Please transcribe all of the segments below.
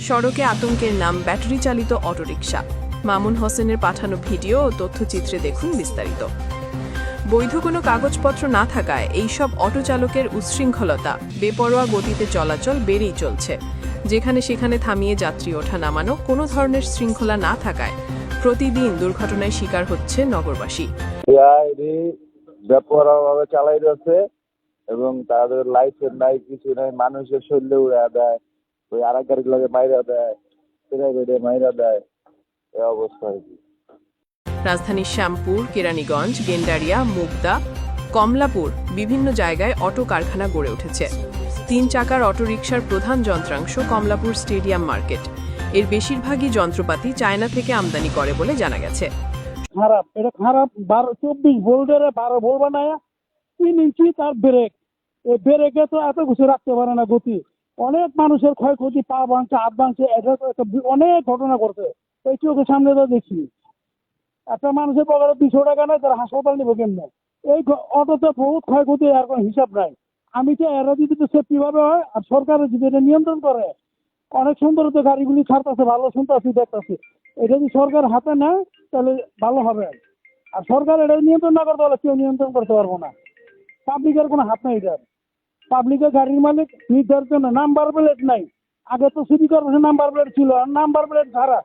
সড়কে আতঙ্কের নাম ব্যাটারি চালিত অটোরিকশা। মামুন হোসেনের পাঠানো ভিডিও ও তথ্যচিত্রে দেখুন বিস্তারিত। বৈধ কোনো কাগজপত্র না থাকায় এইসব অটো চালকের উচ্ছৃঙ্খলতা, বেপরোয়া গতিতে চলাচল বেড়েই চলছে। যেখানে সেখানে থামিয়ে যাত্রী ওঠা নামানো, কোনো ধরনের শৃঙ্খলা না থাকায় প্রতিদিন দুর্ঘটনায় শিকার হচ্ছে নগরবাসী। বেপরোয়াভাবে চালাই যাচ্ছে এবং তাদের লাইসেন্স নাই, কিছু নাই, মানুষের শরীরে উড়া দেয়, ওই আর এক গাড়ির লাগে মাইরা দেয়, ফেরা বেড়ে মাইরা দেয়, এই অবস্থা আর কি। রাজধানীর শ্যামপুর, কেরানীগঞ্জ, গেন্ডারিয়া, মুগদা, কমলাপুর বিভিন্ন জায়গায় অটো কারখানা গড়ে উঠেছে। 3 চাকার অটোরিকশার প্রধান যন্ত্রাংশ কমলাপুর স্টেডিয়াম মার্কেট। এর বেশিরভাগই যন্ত্রপাতি চায়না থেকে আমদানি করে বলে জানা গেছে। খারাপ, এটা খারাপ। 24 ভোল্টের 12 ভোল্ট বানায় 3 ইঞ্চি তার ব্রেক। এই ব্রেকে তো এত কিছু রাখতে পারে না গতি। অনেক মানুষের ক্ষয়ক্ষতি, পা ভাঙছে, হাত ভাঙছে, এটা তো অনেক ঘটনা করছে। এই চোখের সামনে তো দেখছি একটা মানুষের পকেটে 200 টাকা নেই, তারা হাসপাতাল নিবো কেমনে? এই অটোতে বহুত ক্ষয়ক্ষতি, আর কোনো হিসাব নাই। আমি তো এরা যদি তো সেফটি ভাবে হয় আর সরকারের যদি এটা নিয়ন্ত্রণ করে, অনেক সুন্দর তো গাড়িগুলি ছাড়তেছে, ভালো শুনতেছি, দেখতেছি। এটা যদি সরকার হাতে নেয় তাহলে ভালো হবে। আর সরকার এটা নিয়ন্ত্রণ না করতে হলে কেউ নিয়ন্ত্রণ করতে পারবো না। পাবলিকের কোনো হাত নাই এটার। পাবলিকের গাড়ির মালিক নির্ধারিত না, নাম্বার প্লেট নাই। আগে তো সিটি কর্পোরেশন নাম্বার প্লেট ছিল, আর নাম্বার প্লেট ছাড়া।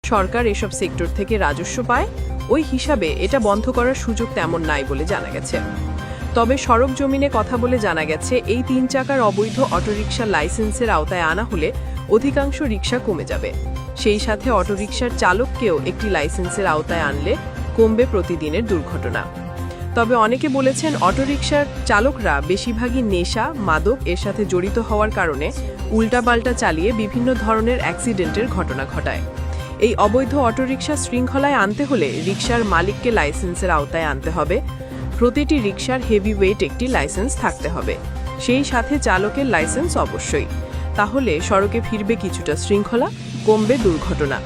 সরকার এসব সেক্টর থেকে রাজস্ব পায়, ওই হিসাবে এটা বন্ধ করার সুযোগ তেমন নাই বলে জানা গেছে। তবে সড়ক জমিনে কথা বলে জানা গেছে, এই 3 চাকার অবৈধ অটোরিকশা লাইসেন্সের আওতায় আনা হলে অধিকাংশ রিকশা কমে যাবে। সেই সাথে অটোরিকশার চালককেও একটি লাইসেন্সের আওতায় আনলে কমবে প্রতিদিনের দুর্ঘটনা। তবে অনেকে বলেছেন, অটোরিকশার চালকরা বেশিরভাগই নেশা, মাদক এর সাথে জড়িত হওয়ার কারণে উল্টাপাল্টা চালিয়ে বিভিন্ন ধরনের অ্যাক্সিডেন্টের ঘটনা ঘটায়। এই অবৈধ অটোরিকশা শৃঙ্খলায় আনতে হলে রিকশার মালিককে লাইসেন্সের আওতায় আনতে হবে। প্রতিটি রিকশার হেভি ওয়েট একটি লাইসেন্স থাকতে হবে, সেই সাথে চালকের লাইসেন্স অবশ্যই। তাহলে সড়কে ফিরবে কিছুটা শৃঙ্খলা, কমবে দুর্ঘটনা।